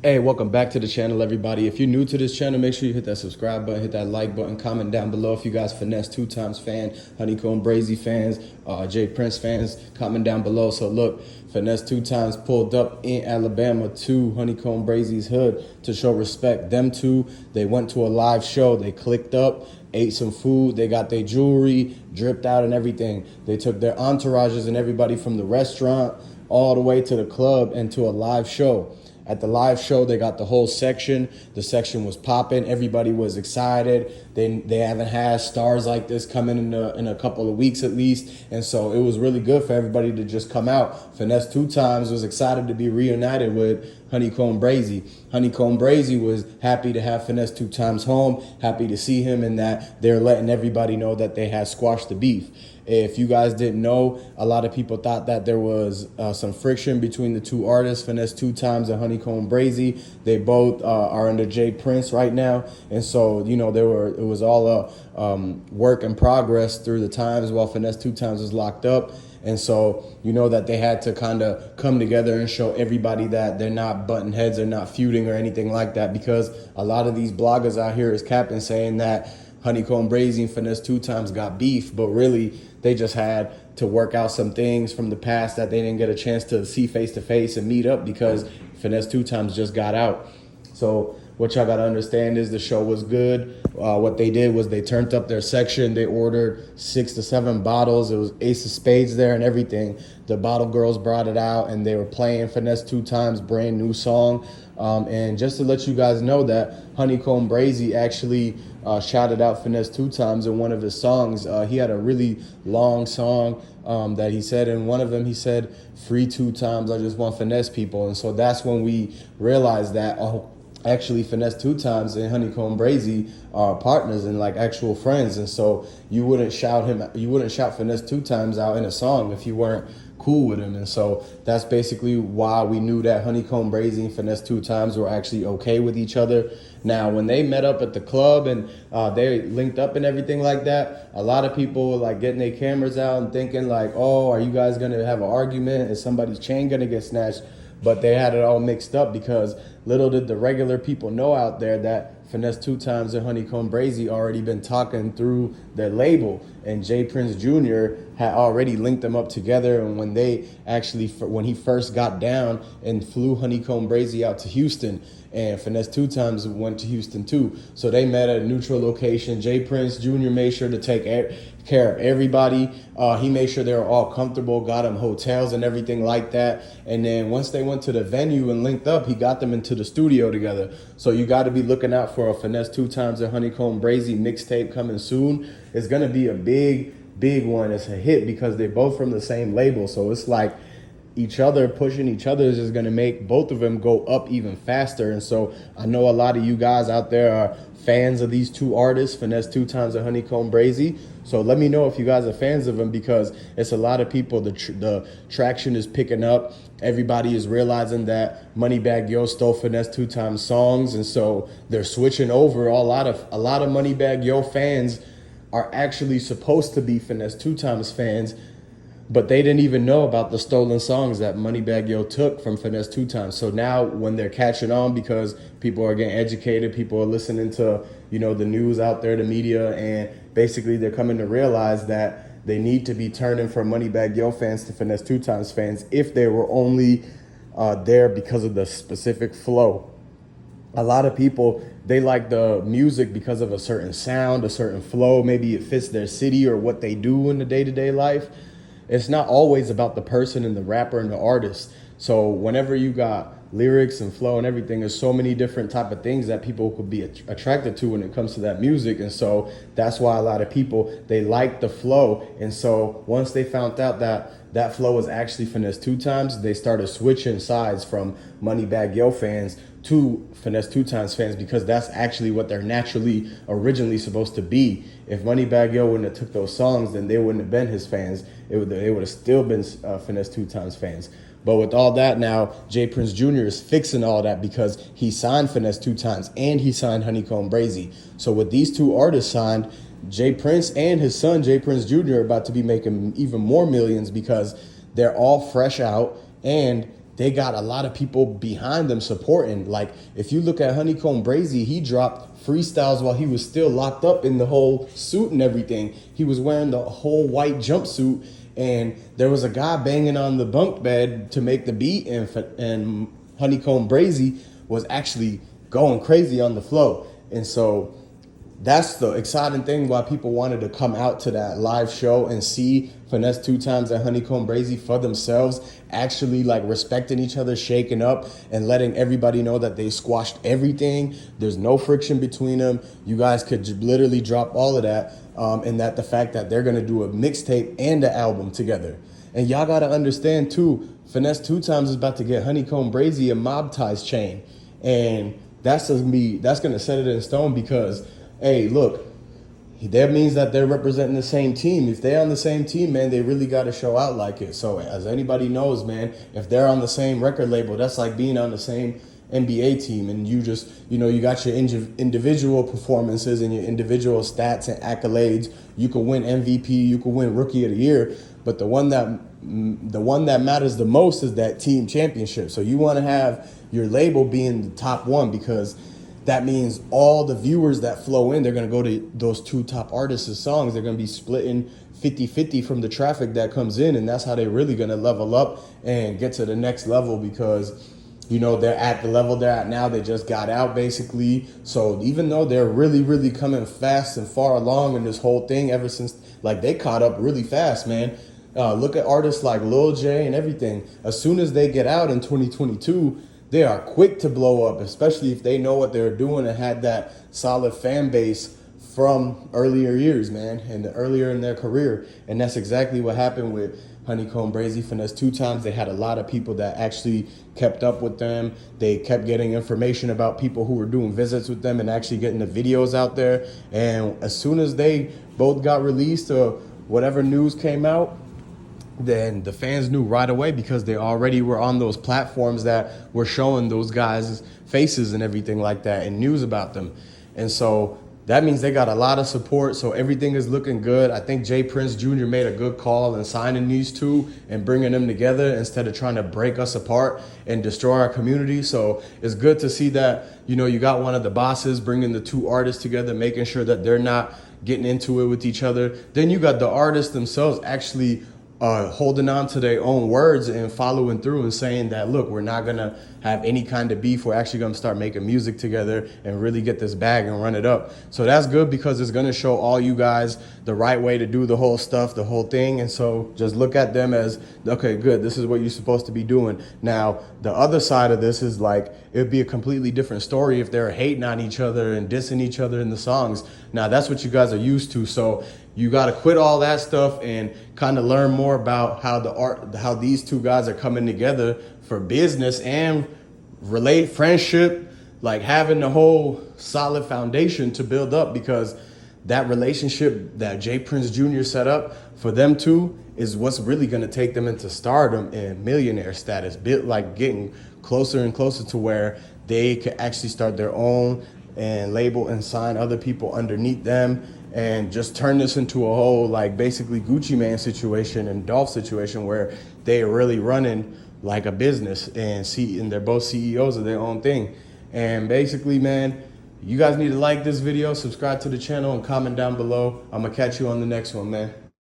Hey, welcome back to the channel, everybody. If you're new to this channel, make sure you hit that subscribe button, hit that like button, comment down below if you guys Finesse 2Tymes fan, Honeycomb Brazy fans, Jay Prince fans, comment down below. So look, Finesse 2Tymes pulled up in Alabama to Honeycomb Brazy's hood to show respect. Them two, they went to a live show, they clicked up, ate some food, they got their jewelry, dripped out and everything. They took their entourages and everybody from the restaurant all the way to the club and to a live show. At the live show, they got the whole section. The section was popping. Everybody was excited. They haven't had stars like this coming in a couple of weeks at least. And so it was really good for everybody to just come out. Finesse 2Tymes was excited to be reunited with Honeycomb Brazy. Honeycomb Brazy was happy to have Finesse 2Tymes home, happy to see him, and that they're letting everybody know that they had squashed the beef. If you guys didn't know, a lot of people thought that there was some friction between the two artists, Finesse 2Tymes and Honeycomb Brazy. They both are under Jay Prince right now, and so it was all a work in progress through the times while Finesse 2Tymes was locked up. And so that they had to kind of come together and show everybody that they're not butting heads, they're not feuding or anything like that, because a lot of these bloggers out here is capping, saying that Honeycomb Brazy and Finesse 2Tymes got beef, but really they just had to work out some things from the past that they didn't get a chance to see face to face and meet up because Finesse 2Tymes just got out. So what y'all gotta understand is the show was good. What they did was they turned up their section. They ordered 6 to 7 bottles. It was Ace of Spades there and everything. The bottle girls brought it out and they were playing Finesse 2Tymes' brand new song. And just to let you guys know that Honeycomb Brazy actually shouted out Finesse 2Tymes in one of his songs. He had a really long song that he said. In one of them, he said, "Free 2Tymes, I just want finesse people." And so that's when we realized that, actually Finesse 2Tymes and Honeycomb Brazy are partners and like actual friends. And so you wouldn't shout Finesse 2Tymes out in a song if you weren't cool with him. And so that's basically why we knew that Honeycomb Brazy and Finesse 2Tymes were actually okay with each other. Now, when they met up at the club and they linked up and everything like that, a lot of people were like getting their cameras out and thinking like, oh, are you guys gonna have an argument? Is somebody's chain gonna get snatched? But they had it all mixed up, because little did the regular people know out there that Finesse 2Tymes and Honeycomb Brazy already been talking through their label, and Jay Prince Jr. had already linked them up together. And when he first got down and flew Honeycomb Brazy out to Houston, and Finesse 2Tymes went to Houston too. So they met at a neutral location. Jay Prince Jr. made sure to take care of everybody. He made sure they were all comfortable, got them hotels and everything like that. And then once they went to the venue and linked up, he got them into the studio together. So you got to be looking out for a Finesse 2Tymes and Honeycomb Brazy mixtape coming soon. It's going to be a big one. It's a hit because they're both from the same label. So it's like each other pushing each other is just going to make both of them go up even faster. And so I know a lot of you guys out there are fans of these two artists, Finesse 2Tymes and Honeycomb Brazy. So let me know if you guys are fans of them, because it's a lot of people. The traction is picking up. Everybody is realizing that Moneybagg Yo stole Finesse 2Tymes songs, and so they're switching over. A lot of Moneybagg Yo fans are actually supposed to be Finesse 2Tymes fans, but they didn't even know about the stolen songs that Moneybagg Yo took from Finesse 2Tymes. So now when they're catching on, because people are getting educated, people are listening to, the news out there, the media, and basically they're coming to realize that they need to be turning from Moneybagg Yo fans to Finesse 2Tymes fans if they were only there because of the specific flow. A lot of people, they like the music because of a certain sound, a certain flow. Maybe it fits their city or what they do in the day-to-day life. It's not always about the person and the rapper and the artist. So whenever you got lyrics and flow and everything, there's so many different type of things that people could be attracted to when it comes to that music. And so that's why a lot of people, they like the flow. And so once they found out that that flow was actually Finesse 2Tymes, they started switching sides from Moneybagg Yo fans to Finesse 2Tymes fans, because that's actually what they're naturally originally supposed to be. If Moneybagg Yo wouldn't have took those songs, then they wouldn't have been his fans. They would have still been Finesse 2Tymes fans. But with all that now, Jay Prince Jr. is fixing all that, because he signed Finesse 2Tymes and he signed Honeycomb Brazy. So with these two artists signed, Jay Prince and his son, Jay Prince Jr., are about to be making even more millions, because they're all fresh out and they got a lot of people behind them supporting. Like, if you look at Honeycomb Brazy, he dropped freestyles while he was still locked up in the whole suit and everything. He was wearing the whole white jumpsuit, and there was a guy banging on the bunk bed to make the beat, and Honeycomb Brazy was actually going crazy on the flow. And so that's the exciting thing why people wanted to come out to that live show and see Finesse 2Tymes and Honeycomb Brazy for themselves, actually like respecting each other, shaking up, and letting everybody know that they squashed everything. There's no friction between them. You guys could literally drop all of that, and that the fact that they're gonna do a mixtape and an album together. And y'all gotta understand too, Finesse 2Tymes is about to get Honeycomb Brazy a Mob Ties chain, and that's gonna set it in stone because, hey, look, that means that they're representing the same team. If they're on the same team, man, they really got to show out like it. So as anybody knows, man, if they're on the same record label, that's like being on the same NBA team. And you just, you got your individual performances and your individual stats and accolades. You could win MVP, you could win Rookie of the Year, but the one that matters the most is that team championship. So you want to have your label being the top one, because that means all the viewers that flow in, they're going to go to those two top artists' songs. They're going to be splitting 50-50 from the traffic that comes in, and that's how they're really going to level up and get to the next level, because, they're at the level they're at now. They just got out, basically. So even though they're really, really coming fast and far along in this whole thing ever since, like, they caught up really fast, man. Look at artists like Lil J and everything. As soon as they get out in 2022, they are quick to blow up, especially if they know what they're doing and had that solid fan base from earlier years, man, and earlier in their career. And that's exactly what happened with Honeycomb Brazy, Finesse 2Tymes. They had a lot of people that actually kept up with them. They kept getting information about people who were doing visits with them and actually getting the videos out there. And as soon as they both got released or whatever news came out, then the fans knew right away, because they already were on those platforms that were showing those guys' faces and everything like that and news about them. And so that means they got a lot of support. So everything is looking good. I think Jay Prince Jr. made a good call in signing these two and bringing them together instead of trying to break us apart and destroy our community. So it's good to see that, you got one of the bosses bringing the two artists together, making sure that they're not getting into it with each other. Then you got the artists themselves actually holding on to their own words and following through and saying that, look, we're not going to have any kind of beef. We're actually going to start making music together and really get this bag and run it up. So that's good, because it's going to show all you guys the right way to do the whole stuff, the whole thing. And so just look at them as, okay, good, this is what you're supposed to be doing. Now, the other side of this is like, it would be a completely different story if they're hating on each other and dissing each other in the songs. Now, that's what you guys are used to. So you got to quit all that stuff and kind of learn more about how these two guys are coming together for business and friendship, like having the whole solid foundation to build up, because that relationship that Jay Prince Jr. set up for them two is what's really going to take them into stardom and millionaire status, like getting closer and closer to where they could actually start their own and label and sign other people underneath them, and just turn this into a whole, like, basically Gucci Mane situation and Dolph situation where they are really running like a business and they're both CEOs of their own thing. And basically, man, you guys need to like this video, subscribe to the channel, and comment down below. I'm gonna catch you on the next one, man.